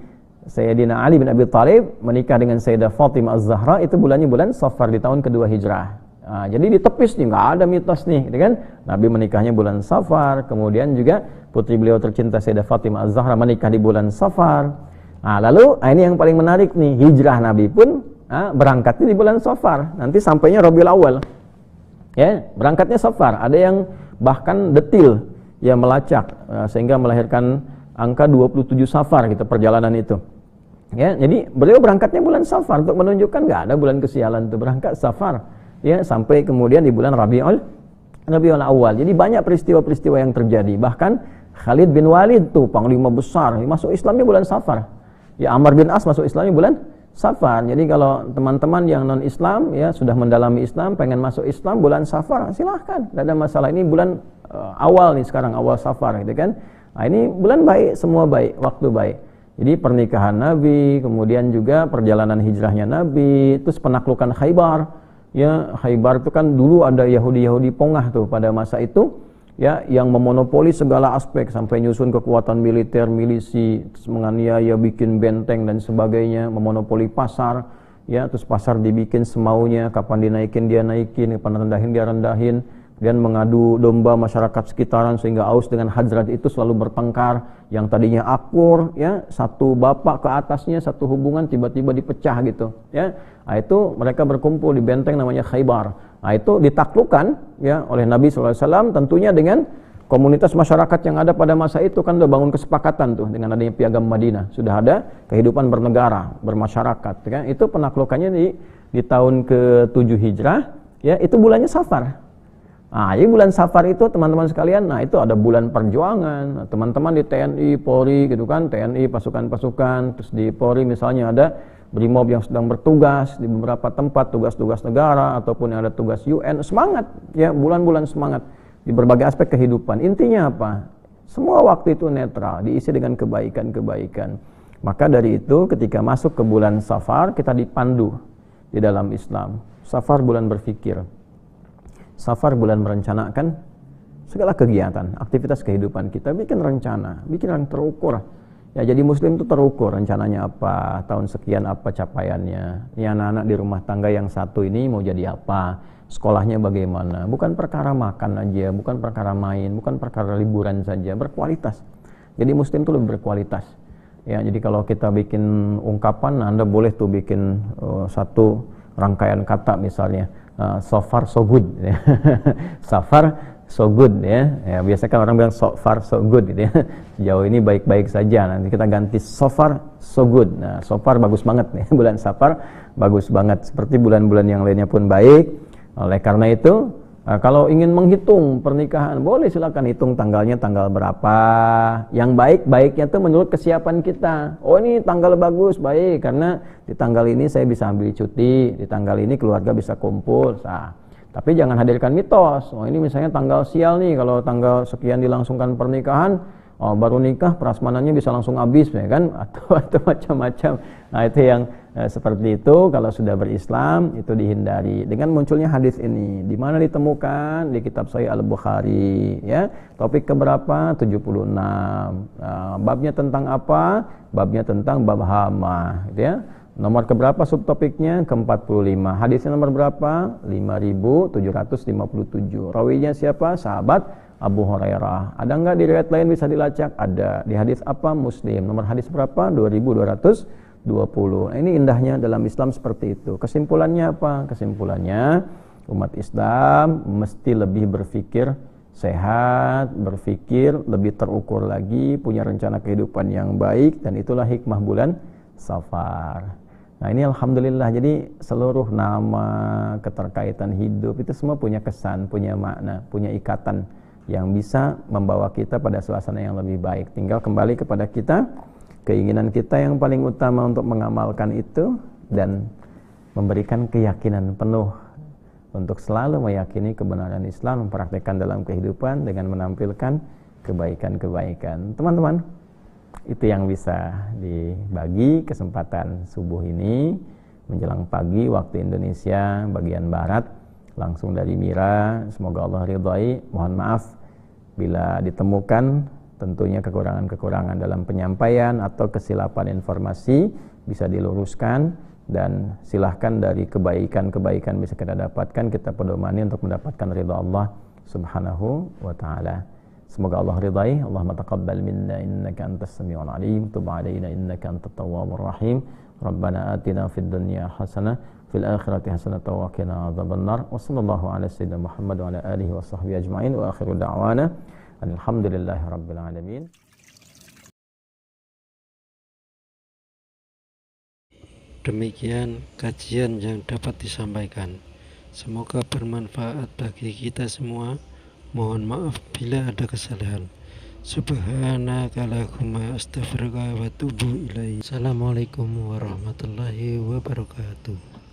[SPEAKER 2] Sayyidina Ali bin Abi Thalib menikah dengan Sayyidah Fatimah Az-Zahra itu bulannya bulan Safar di tahun kedua Hijrah. Nah, jadi ditepis nih, nggak ada mitos nih, gitu kan? Nabi menikahnya bulan Safar, kemudian juga putri beliau tercinta Sayyidah Fatimah Az-Zahra menikah di bulan Safar. Nah, lalu ini yang paling menarik nih, hijrah Nabi pun berangkatnya di bulan Safar. Nanti sampainya Rabiul Awal. Ya, berangkatnya Safar. Ada yang bahkan detil, ya, melacak sehingga melahirkan angka 27 Safar gitu perjalanan itu. Ya, jadi beliau berangkatnya bulan Safar untuk menunjukkan nggak ada bulan kesialan itu, berangkat Safar. Ya, sampai kemudian di bulan Rabiul Awal. Jadi banyak peristiwa-peristiwa yang terjadi. Bahkan Khalid bin Walid tuh panglima besar, masuk Islamnya bulan Safar. Ya, Ammar bin As masuk Islamnya bulan Safar. Jadi kalau teman-teman yang non-Islam, ya, sudah mendalami Islam, pengen masuk Islam bulan Safar, silahkan, tidak ada masalah. Ini bulan awal nih sekarang, awal Safar gitu kan. Nah, ini bulan baik, semua baik, waktu baik. Jadi pernikahan Nabi, kemudian juga perjalanan hijrahnya Nabi, terus penaklukan Khaybar. Ya, Khaybar itu kan dulu ada Yahudi-Yahudi pongah tuh pada masa itu, ya, yang memonopoli segala aspek sampai nyusun kekuatan militer, milisi, terus menganiaya, bikin benteng dan sebagainya, memonopoli pasar, ya, terus pasar dibikin semaunya, kapan dinaikin dia naikin, kapan rendahin dia rendahin, dan mengadu domba masyarakat sekitaran sehingga Aus dengan Khazraj itu selalu bertengkar, yang tadinya akur, ya, satu bapak ke atasnya satu hubungan tiba-tiba dipecah gitu, ya. Nah, itu mereka berkumpul di benteng namanya Khaybar. Nah, itu ditaklukkan, ya, oleh Nabi SAW tentunya dengan komunitas masyarakat yang ada pada masa itu kan udah bangun kesepakatan tuh dengan adanya Piagam Madinah. Sudah ada kehidupan bernegara, bermasyarakat, kan? Itu penaklukannya di tahun ke-7 Hijrah, ya, itu bulannya Safar. Nah, jadi bulan Safar itu teman-teman sekalian, nah itu ada bulan perjuangan. Nah, teman-teman di TNI, Polri gitu kan, TNI pasukan-pasukan, terus di Polri misalnya ada Brimob yang sedang bertugas di beberapa tempat, tugas-tugas negara ataupun yang ada tugas UN, semangat ya, bulan-bulan semangat di berbagai aspek kehidupan. Intinya apa? Semua waktu itu netral, diisi dengan kebaikan-kebaikan. Maka dari itu ketika masuk ke bulan Safar, kita dipandu di dalam Islam. Safar bulan berfikir. Safar bulan merencanakan segala kegiatan, aktivitas kehidupan kita, bikin rencana, bikin yang terukur. Ya, jadi muslim itu terukur, rencananya apa, tahun sekian apa capaiannya. Ini anak-anak di rumah tangga yang satu ini mau jadi apa, sekolahnya bagaimana. Bukan perkara makan aja, bukan perkara main, bukan perkara liburan saja, berkualitas. Jadi muslim itu lebih berkualitas. Ya, jadi kalau kita bikin ungkapan, Anda boleh tuh bikin satu rangkaian kata misalnya. So far so good, ya. So far so good, ya. Ya, biasanya kan orang bilang so far so good gitu ya. Sejauh ini baik-baik saja. Nanti kita ganti so far so good. Nah, so far bagus banget nih. Bulan Safar bagus banget. Seperti bulan-bulan yang lainnya pun baik. Oleh karena itu, kalau ingin menghitung pernikahan, boleh silakan hitung tanggalnya tanggal berapa. Yang baik-baiknya itu menurut kesiapan kita. Oh, ini tanggal bagus, baik, karena di tanggal ini saya bisa ambil cuti, di tanggal ini keluarga bisa kumpul. Nah, tapi jangan hadirkan mitos. Oh, ini misalnya tanggal sial nih, kalau tanggal sekian dilangsungkan pernikahan, oh, baru nikah prasmanannya bisa langsung habis, ya kan? Atau macam-macam. Nah, itu yang seperti itu. Kalau sudah berislam itu dihindari. Dengan munculnya hadis ini, di mana ditemukan? Di kitab Sahih Al-Bukhari, ya. Topik keberapa? 76. Babnya tentang apa? Babnya tentang bab hama, gitu ya. Nomor keberapa subtopiknya? Ke-45. Hadisnya nomor berapa? 5757. Rawinya siapa? Sahabat Abu Hurairah. Ada enggak di riwayat lain bisa dilacak? Ada. Di hadis apa? Muslim. Nomor hadis berapa? 2220. Ini indahnya dalam Islam seperti itu. Kesimpulannya apa? Kesimpulannya umat Islam mesti lebih berpikir sehat, berpikir lebih terukur lagi, punya rencana kehidupan yang baik, dan itulah hikmah bulan Safar. Nah, ini alhamdulillah, jadi seluruh nama, keterkaitan hidup itu semua punya kesan, punya makna, punya ikatan yang bisa membawa kita pada suasana yang lebih baik. Tinggal kembali kepada kita, keinginan kita yang paling utama untuk mengamalkan itu dan memberikan keyakinan penuh untuk selalu meyakini kebenaran Islam, mempraktikkan dalam kehidupan dengan menampilkan kebaikan-kebaikan. Teman-teman, itu yang bisa dibagi kesempatan subuh ini menjelang pagi waktu Indonesia bagian barat, langsung dari Mira. Semoga Allah ridhai. Mohon maaf bila ditemukan tentunya kekurangan-kekurangan dalam penyampaian atau kesilapan informasi, bisa diluruskan, dan silahkan dari kebaikan-kebaikan bisa kita dapatkan, kita pedomani untuk mendapatkan ridha Allah subhanahu wa ta'ala. Semoga Allah ridhai. Allahumma taqabbal minna innaka antas sami'ul alim, tub alaina innaka antat tawwabur rahim. Rabbana atina fid dunya hasanah, fil akhirati hasanah wa qina adzabannar. Wa sallallahu ala sayyidina Muhammad wa ala alihi wa sahbihi ajma'in. Wa akhiru da'wana alhamdulillahi rabbil alamin.
[SPEAKER 3] Demikian kajian yang dapat disampaikan. Semoga bermanfaat bagi kita semua. Mohon maaf bila ada kesalahan. Subhanaka Allahumma astaghfiruka wa atubu ilaik. Assalamualaikum warahmatullahi wabarakatuh.